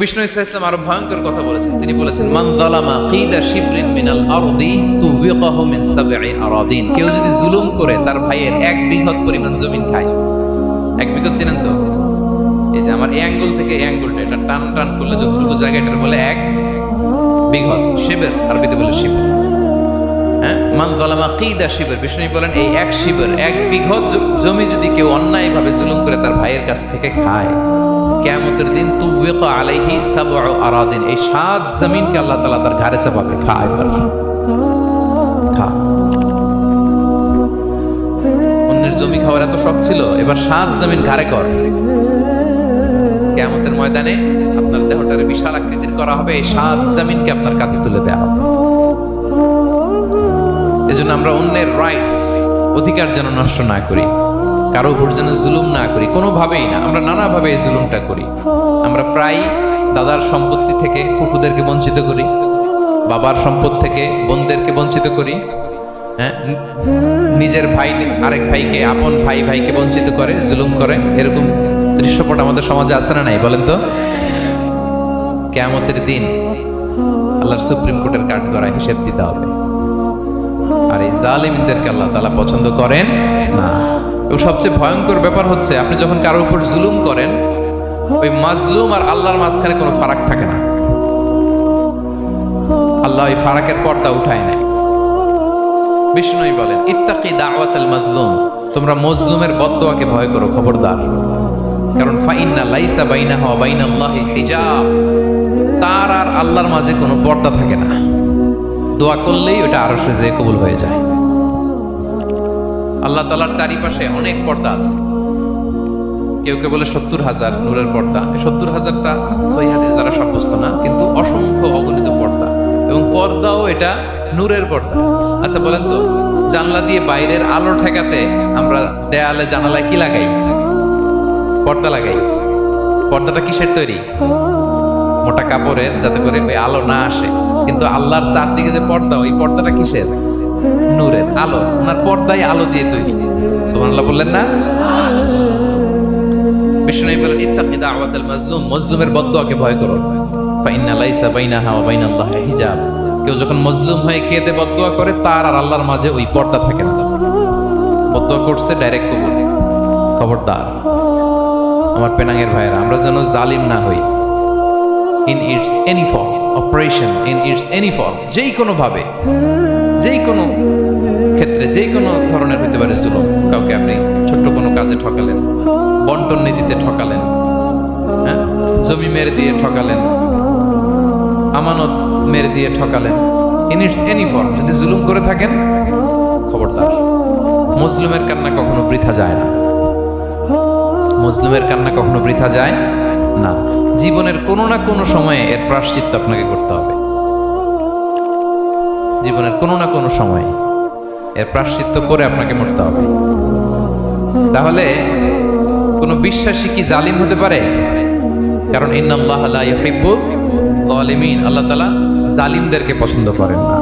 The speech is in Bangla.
বিষ্ণু ইসলাম আরো ভয়ঙ্কর কথা বলেছেন। তিনি বলেছেন, মান যালামা কিদা শিবরিন মিনাল আরদি তুবিকাহু মিন সাবঈ আরাদিন। কেউ যদি জুলুম করে তার ভাইয়ের এক বিঘত পরিমাণ জমিন খায়। এক বিঘত চেনেন তো? এই যে আমার এই আঙ্গুল থেকে এই আঙ্গুলটা, এটা টান টান করলে যতটুকু জায়গা, এটা বলে এক বিঘত। শিবের আরবিতে বলে শিব। হ্যাঁ, মান যালামা কিদা শিবর। বিষ্ণু বলেন, এই এক শিবর, এক বিঘত জমি যদি কেউ অন্যায়ভাবে জুলুম করে তার ভাইয়ের কাছ থেকে খায়, কিয়ামতের দিন তুবিকা আলাইহি সাবউ আরাদিন, এই ৭ জমিনকে আল্লাহ তাআলা তার ঘাড়ে চাপাবে। খা এবার খা। অন্যের জমি খাওয়ার এত শখ ছিল, এবার ৭ জমিন ঘাড়ে কর। কিয়ামতের ময়দানে আপনার দেহটারে বিশাল আকৃতির করা হবে, এই ৭ জমিনকে আপনার কাঁধে তুলে দেওয়া হবে। এজন্য আমরা অন্যের রাইটস, অধিকার যেন নষ্ট না করি, কারো উপর যেন জুলুম না করি, কোনোভাবেই না। আমরা নানাভাবে এই জুলুমটা করি। আমরা প্রায় দাদার সম্পত্তি থেকে ফুফুদেরকে বঞ্চিত করি, বাবার সম্পদ থেকে বোনদেরকে বঞ্চিত করি। হ্যাঁ, নিজের ভাই আরেক ভাইকে, আপন ভাই ভাইকে বঞ্চিত করে, জুলুম করে। এরকম দৃশ্যপট আমাদের সমাজে আছে না নাই বলেন তো? কিয়ামতের দিন আল্লাহর সুপ্রিম কোর্টের কাঠ গড়ায় হিসেব দিতে হবে। আর এই জালিমদেরকে আল্লাহ তাআলা পছন্দ করেন না। এবং সবচেয়ে ভয়ঙ্কর ব্যাপার হচ্ছে, আপনি যখন কারোর উপর জুলুম করেন, ওই মাজলুম আর আল্লাহর মাঝখানে কোনো ফারাক থাকে না। আল্লাহ ওই ফারাকের পর্দা উঠায় নেয়। বিষ্ণু বলেন, ইত্তাকি দাওয়াতাল মাজলুম, তোমরা মজলুমের বদদোয়াকে ভয় করো, খবরদার। কারণ ফাইন্না লাইসা বাইনাহু ওয়া বাইনাল্লাহি হিজাব, তার আর আল্লাহর মাঝে কোনো পর্দা থাকে না। দোয়া করলেই ওটা আরশে যেয়ে কবুল হয়ে যায়। আল্লাহ তাআলার চারিপাশে অনেক পর্দা আছে। কেউ কেউ বলে ৭০,০০০ নূরের পর্দা। ৭০,০০০টা সহিহ হাদিস দ্বারা সাব্যস্ত না, কিন্তু অসংখ্য অগণিত পর্দা, এবং পর্দাও এটা নূরের পর্দা। আচ্ছা বলেন তো, জানলা দিয়ে বাইরের আলো ঠেকাতে আমরা দেয়ালে জানালায় কি লাগাই? পর্দা লাগাই। পর্দাটা কিসের তৈরি? মোটা কাপড়ের, যাতে করে ওই আলো না আসে। কিন্তু আল্লাহর চারদিকে যে পর্দা, ওই পর্দাটা কিসের? নূরের আলো। ওনার পর্দায় আলো দিয়ে তৈরি। সুবহানাল্লাহ বললেন না? বিষ্ণু বলেন, ইত্তাকি দাওয়াতাল মাজলুম, মজলুমের বদদোয়াকে ভয় করো। ফাইন্না লাইসা বাইনাহা ওয়া বাইনাল্লাহি হিজাব, কেউ যখন মজলুম হয়ে কেঁদে বদদোয়া করে, তার আর আল্লাহর মাঝে ওই পর্দা থাকে না। বদদোয়া করছে, ডাইরেক্ট কবুল। খবরদার আমার পেনাঙ্গের ভাইয়েরা, আমরা যেন জালিম না হই। In it's any form, operation in it's any form, যেই কোনো ভাবে, যেই কোনো ক্ষেত্রে, যেই কোনো ধরনের হতে পারে জুলুম। কাউকে আপনি ছোট্ট কোনো কাজে ঠকালেন, বন্টন নীতিতে ঠকালেন, হ্যাঁ, জমি মেরে দিয়ে ঠকালেন, আমানত মেরে দিয়ে ঠকালেন, ইন ইটস এনি ফর্ম যদি জুলুম করে থাকেন, খবরদার। মুসলিমের কান্না কখনো বৃথা যায় না। মুসলিমের কান্না কখনো বৃথা যায় না। জীবনের কোনো না কোনো সময়ে এর প্রায়শ্চিত্ত আপনাকে করতে হবে। জীবনের কোনো না কোনো সময়ে এর প্রায়শ্চিত্ত করে আপনাকে মরতে হবে। তাহলে কোনো বিশ্বাসী কি জালিম হতে পারে? কারণ ইন্নাল্লাহা লা ইউহিব্বুল যালিমিন, আল্লাহ তাআলা জালিমদেরকে পছন্দ করেন না।